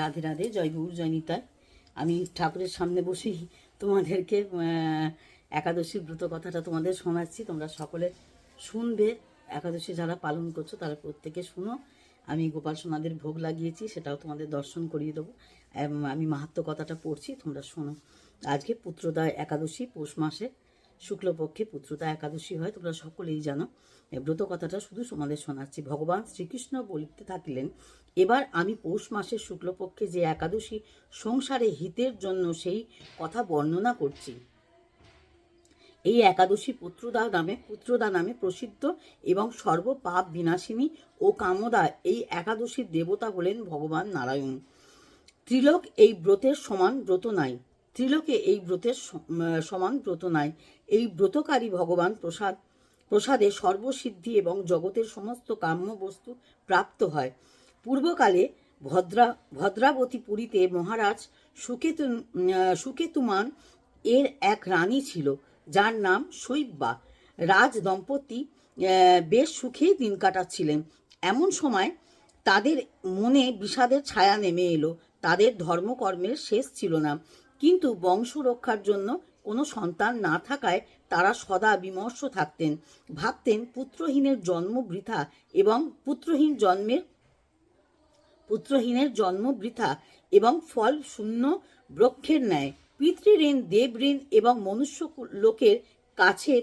রাধে রাধে, জয় গৌর জয় নিতাই। আমি ঠাকুরের সামনে বসেই তোমাদেরকে একাদশীর ব্রত কথাটা তোমাদের শোনাচ্ছি। তোমরা সকলে শুনবে। একাদশী যারা পালন করছো তারা প্রত্যেকে শুনো। আমি গোপাল সোনাদের ভোগ লাগিয়েছি, সেটাও তোমাদের দর্শন করিয়ে দেবো। আমি মাহাত্ম্য কথাটা পড়ছি, তোমরা শোনো। আজকে পুত্রদা একাদশী, পৌষ মাসে শুক্লপক্ষে পুত্রদা একাদশী হয়, তোমরা সকলেই জানো। ব্রত কথাটা শুধু তোমাদের শোনাচ্ছি। ভগবান শ্রীকৃষ্ণ বলিতে থাকিলেন, এবার আমি পৌষ মাসের শুক্লপক্ষে যে একাদশী সংসারে হিতের জন্য সেই কথা বর্ণনা করছি। এই একাদশী পুত্রদা নামে প্রসিদ্ধ এবং সর্বপাপ বিনাশিনী ও কামদা। এই একাদশীর দেবতা হলেন ভগবান নারায়ণ। ত্রিলোক এই ব্রতের সমান ব্রত নাই। ত্রিলোকে এই ব্রতের সমান ব্রত নাই। এই ব্রতকারী ভগবান প্রসাদে সর্বসিদ্ধি এবং জগতের সমস্ত কাম্য বস্তু প্রাপ্ত হয়। পূর্বকালে ভদ্রাবতী পুরীতে মহারাজ সুকেতুমান এর এক রানী ছিল, যার নাম শৈব্যা। রাজ দম্পতি বেশ সুখেই দিন কাটাচ্ছিলেন। এমন সময় তাদের মনে বিষাদের ছায়া নেমে এলো। তাদের ধর্মকর্মের শেষ ছিল না, কিন্তু বংশ রক্ষার জন্য কোনো সন্তান না থাকায় তারা সদা বিমর্ষ থাকতেন। ভাবতেন পুত্রহীনের জন্ম বৃথা এবং পুত্রহীনের জন্ম বৃথা এবং ফল শূন্য বৃক্ষের ন্যায়। পিতৃঋণ, দেবঋণ এবং মনুষ্য লোকের কাছে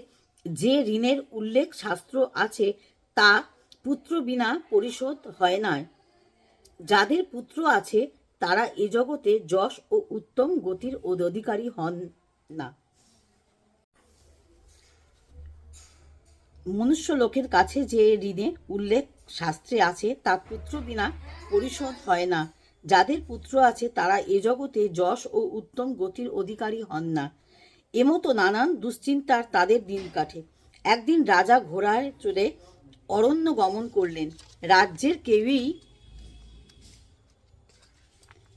যে ঋণের উল্লেখ শাস্ত্র আছে তা পুত্র বিনা পরিশোধ হয় না। যাদের পুত্র আছে তারা এ জগতে যশ ও উত্তম গতির অধিকারী হন না। মনুষ্য লোকের কাছে যে ঋণের উল্লেখ শাস্ত্রে আছে তা পুত্র বিনা পরিশোধ হয় না। যাদের পুত্র আছে তারা এ জগতে যশ ও উত্তম গতির অধিকারী হন না। এমতো নানান দুশ্চিন্তার তাদের দিন কাটে। একদিন রাজা ঘোড়ায় চড়ে অরণ্য গমন করলেন। রাজ্যের কেউই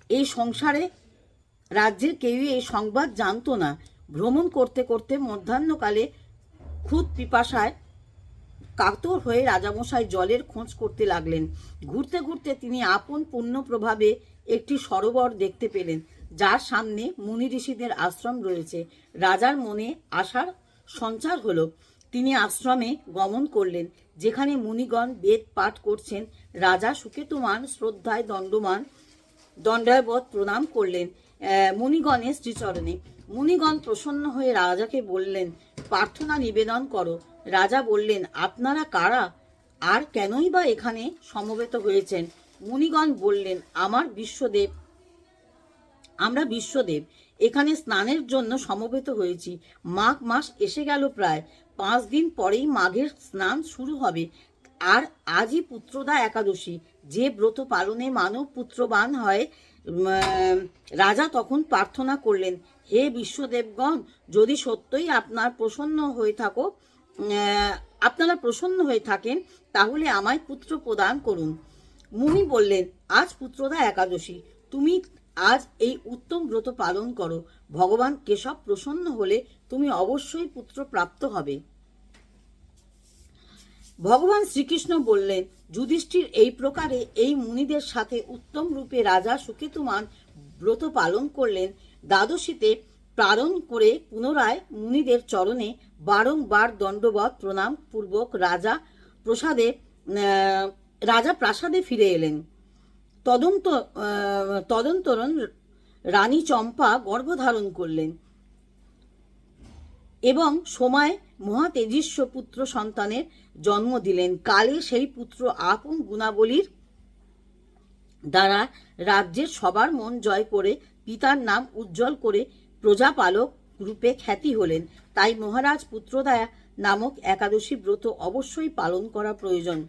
এই সংবাদ জানত না। ভ্রমণ করতে করতে মধ্যাহ্নকালে ক্ষুদ পিপাসায় কাতর হয়ে রাজামশাই জলের খোঁজ করতে লাগলেন। ঘুরতে ঘুরতে তিনি আপন পুণ্য প্রভাবে একটি সরোবর দেখতে পেলেন, যার সামনে মুনি ঋষিদের আশ্রম রয়েছে। রাজার মনে আশার সঞ্চার হলো। তিনি আশ্রমে গমন করলেন, যেখানে মুনিগণ বেদ পাঠ করছেন। রাজা সুকেতুমান শ্রদ্ধায় দণ্ডায়বত প্রণাম করলেন মুনিগণের শ্রীচরণে। মুনিগণ প্রসন্ন হয়ে রাজাকে বললেন, প্রার্থনা নিবেদন করো। রাজা বললেন, আপনারা কারা আর কেনই বা এখানে সমবেত হয়েছেন? মুনিগণ বললেন, আমরা বিশ্বদেব এখানে স্নানের জন্য সমবেত হয়েছি। মাঘ মাস এসে গেল প্রায়। 5 দিন পরেই মাঘের স্নান শুরু হবে। আর আজই পুত্রদা একাদশী, যে ব্রত পালনে মানব পুত্রবান হয়। রাজা তখন প্রার্থনা করলেন, হে বিশ্বদেবগণ, যদি সত্যই আপনারা প্রসন্ন হয়ে থাকেন তাহলে আমায় পুত্র প্রদান করুন। মুনি বললেন, আজ পুত্রদা একাদশী, তুমি আজ এই উত্তম ব্রত পালন করো। ভগবান কেশব প্রসন্ন হলে তুমি অবশ্যই পুত্র প্রাপ্ত হবে। ভগবান শ্রীকৃষ্ণ বললেন, যুধিষ্ঠির এই প্রকারে এই মুনিদের সাথে উত্তম রূপে রাজা সুকেতুমান ব্রত পালন করলেন। দ্বাদশীতে প্রারণ করে পুনরায় মুনিদের চরণে বারংবার দণ্ডবত প্রণাম পূর্বক রাজা প্রাসাদে ফিরে এলেন। তদন্তরণ রানী চম্পা গর্ভধারণ করলেন এবং সময় মহাতেজস্ব পুত্র সন্তানের জন্ম দিলেন। কালে সেই পুত্র আপন গুণাবলীর দ্বারা রাজ্যের সবার মন জয় করে পিতার নাম উজ্জ্বল করে প্রজাপালক রূপে খ্যাতি হলেন। তাই মহারাজ পুত্রদা নামক একাদশী ব্রত অবশ্যই পালন করা প্রয়োজন।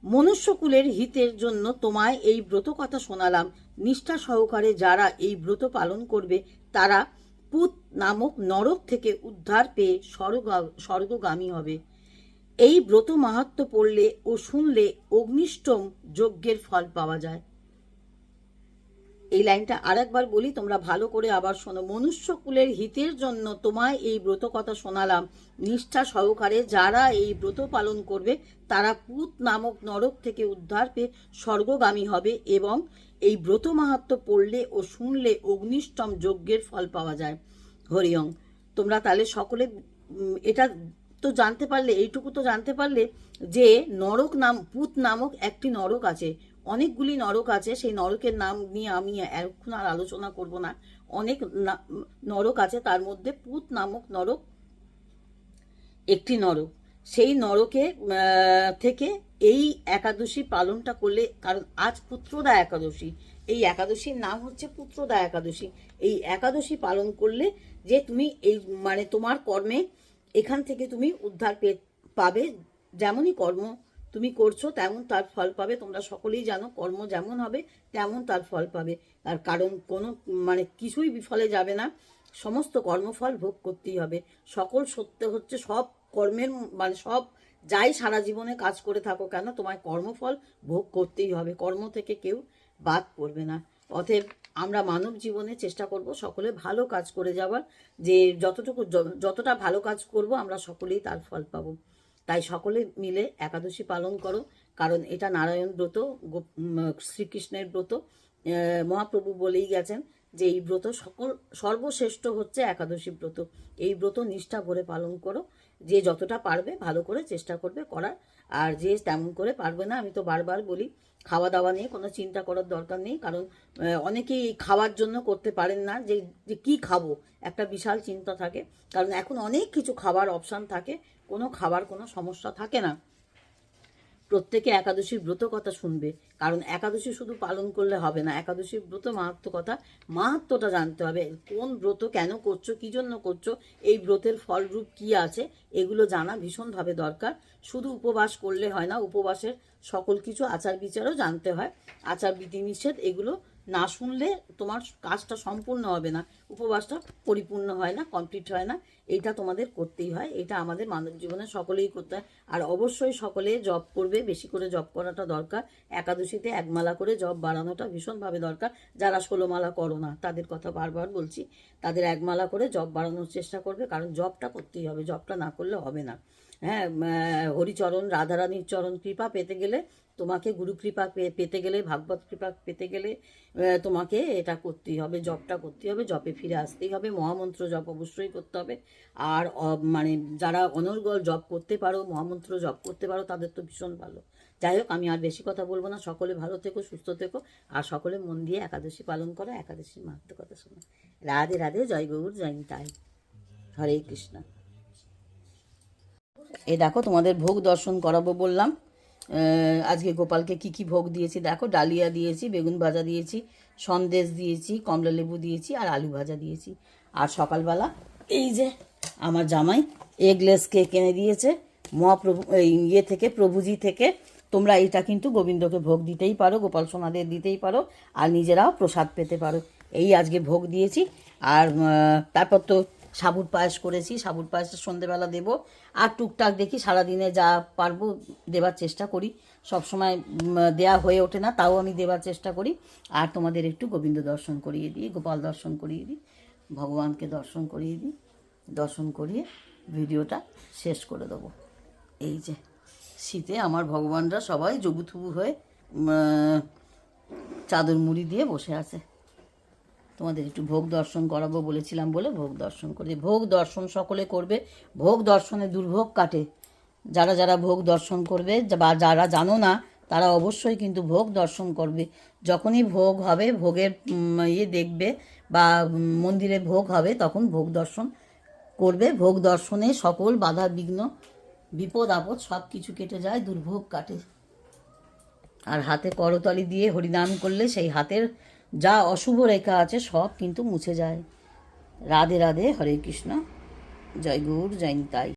মনুষ্যকুলের হিতের জন্য তোমায় এই ব্রত কথা শোনালাম। নিষ্ঠা সহকারে যারা এই ব্রত পালন করবে তারা পুত নামক নরক থেকে উদ্ধার পেয়ে স্বর্গগামী হবে। এই ব্রত মাহাত্ম্য পড়লে ও শুনলে অগ্নিষ্টম যজ্ঞের ফল পাওয়া যায়। এই লাইনটা আরেকবার বলি, তোমরা ভালো করে আবার শোনো। মনুষ্যকুলের হিতের জন্য তোমায় এই ব্রত কথা শোনালাম। নিষ্ঠা সহকারে যারা এই ব্রত পালন করবে তারা পুত নামক নরক থেকে উদ্ধার পেয়ে স্বর্গগামী হবে, এবং এই ব্রত মাহাত্ম্য পড়লে ও শুনলে অগ্নিষ্টম যজ্ঞের ফল পাওয়া যায়। হরিওম। তোমরা তাহলে সকলে এটা তো জানতে পারলে, এইটুকু তো জানতে পারলে যে নরক নাম, পুত নামক একটি নরক আছে। অনেকগুলি নরক আছে, সেই নরকের নাম নিয়ে আমি এখন আর আলোচনা করব না। অনেক নরক আছে, তার মধ্যে পুত নামক নরক একটি নরক। সেই নরকে থেকে এই একাদশী পালনটা করলে, কারণ আজ পুত্রদা একাদশী, এই একাদশীর নাম হচ্ছে পুত্রদা একাদশী। এই একাদশী পালন করলে যে তুমি এই মানে তোমার কর্মে এখান থেকে তুমি উদ্ধার পাবে। যেমনই কর্ম তুমি করছো তেমন তার ফল পাবে। তোমরা সকলেই জানো কর্ম যেমন হবে তেমন তার ফল পাবে। তার কারণ কোনো মানে কিছুই বিফলে যাবে না, সমস্ত কর্মফল ভোগ করতেই হবে। সকল সত্য হচ্ছে সব কর্মের মানে সব যাই সারা জীবনে কাজ করে থাকো কেন, তোমায় কর্মফল ভোগ করতেই হবে। কর্ম থেকে কেউ বাদ পড়বে না। অতএব আমরা মানব জীবনে চেষ্টা করব সকলে ভালো কাজ করে যাওয়ার, যে যতটা ভালো কাজ করব আমরা সকলেই তার ফল পাবো। তাই সকলে মিলে একাদশী পালন করো, কারণ এটা নারায়ণ ব্রত, শ্রীকৃষ্ণের ব্রত। মহাপ্রভু বলেই গেছেন যে এই ব্রত সর্বশ্রেষ্ঠ হচ্ছে একাদশী ব্রত। এই ব্রত নিষ্ঠা ভরে পালন করো। যে যতটা পারবে ভালো করে চেষ্টা করবে করার, আর যে তেমন করে পারবে না, আমি তো বারবার বলি খাওয়া দাওয়া নিয়ে কোনো চিন্তা করার দরকার নেই। কারণ অনেকেই খাওয়ার জন্য করতে পারেন না, যে কি খাবো একটা বিশাল চিন্তা থাকে। কারণ এখন অনেক কিছু খাবার অপশান থাকে, কোনো খাবার কোনো সমস্যা থাকে না। প্রত্যেকে একাদশীর ব্রত কথা শুনবে, কারণ একাদশী শুধু পালন করলে হবে না, একাদশীর ব্রত মাহাত্ম্যটা জানতে হবে। কোন ব্রত কেন করছো, কী জন্য করছো, এই ব্রতের ফলরূপ কি আছে, এগুলো জানা ভীষণভাবে দরকার। শুধু উপবাস করলে হয় না, উপবাসের সকল কিছু আচার বিচারও জানতে হয়। আচার বিধিনিষেধ এগুলো না শুনলে তোমার কাজটা সম্পূর্ণ হবে না, উপবাসটা পরিপূর্ণ হয় না, কমপ্লিট হয় না। এইটা তোমাদের করতেই হয়, এটা আমাদের মানব জীবনে সকলেই করতে হয়। আর অবশ্যই সকলে জপ করবে, বেশি করে জপ করাটা দরকার। একাদশীতে একমালা করে জপ বাড়ানোটা ভীষণভাবে দরকার। যারা 16 মালা করো না তাদের কথা বারবার বলছি, তাদের একমালা করে জপ বাড়ানোর চেষ্টা করবে, কারণ জপটা করতেই হবে, জপটা না করলে হবে না। হ্যাঁ, হরিচরণ রাধারানীর চরণ কৃপা পেতে গেলে, তোমাকে গুরু কৃপা পেতে গেলে, ভাগবত কৃপা পেতে গেলে তোমাকে এটা করতেই হবে, জপটা করতেই হবে, জপে ফিরে আসতেই হবে। মহামন্ত্র জপ অবশ্যই করতে হবে। আর মানে যারা অনর্গল জপ করতে পারো, মহামন্ত্র জপ করতে পারো, তাদের তো ভীষণ ভালো। যাই হোক, আমি আর বেশি কথা বলবো না। সকলে ভালো থেকো, সুস্থ থেকো, আর সকলে মন দিয়ে একাদশী পালন করো, একাদশীর মাহাত্ম্য কথা শোনো। রাধে রাধে, জয় গৌর, জয় নিতাই, হরে কৃষ্ণ। এই দেখো তোমাদের ভোগ দর্শন করাবো বললাম। আজকে গোপালকে কি কি ভোগ দিয়েছি দেখো। ডালিয়া দিয়েছি, বেগুন ভাজা দিয়েছি, সন্দেশ দিয়েছি, কমলা লেবু দিয়েছি, আর আলু ভাজা দিয়েছি। আর সকালবেলা এই যে আমার জামাই এগলেস কেক এনে দিয়েছে মহাপ্রভু ইয়ে থেকে, প্রভুজি থেকে। তোমরা এটা কিন্তু গোবিন্দকে ভোগ দিতেই পারো, গোপাল সোনাদের দিতেই পারো, আর নিজেরাও প্রসাদ পেতে পারো। এই আজকে ভোগ দিয়েছি। আর তারপর তো সাবুর পায়েস করেছি, সাবুর পায়েসটা সন্ধেবেলা দেবো। আর টুকটাক দেখি সারাদিনে যা পারবো দেবার চেষ্টা করি। সবসময় দেয়া হয়ে ওঠে না, তাও আমি দেবার চেষ্টা করি। আর তোমাদের একটু গোবিন্দ দর্শন করিয়ে দিই, গোপাল দর্শন করিয়ে দিই, ভগবানকে দর্শন করিয়ে দিই। দর্শন করিয়ে ভিডিওটা শেষ করে দেবো। এই যে শীতে আমার ভগবানরা সবাই জবুথুবু হয়ে চাদর মুড়ি দিয়ে বসে আছে। তোমাদের একটু ভোগ দর্শন করাবো বলেছিলাম বলে ভোগ দর্শন করে। ভোগ দর্শন সকলে করবে, ভোগ দর্শনে দুর্ভোগ কাটে। যারা যারা ভোগ দর্শন করবে বা যারা জানো না তারা অবশ্যই কিন্তু ভোগ দর্শন করবে। যখনই ভোগ হবে, ভোগের ইয়ে দেখবে বা মন্দিরে ভোগ হবে, তখন ভোগ দর্শন করবে। ভোগ দর্শনে সকল বাধা বিঘ্ন, বিপদ আপদ সব কিছু কেটে যায়, দুর্ভোগ কাটে। আর হাতে করতালি দিয়ে হরিনাম করলে সেই হাতের যা অশুভ রেখা আছে সব কিন্তু মুছে যায়। রাধে রাধে, হরে কৃষ্ণ, জয় গৌর, জয় নিতাই।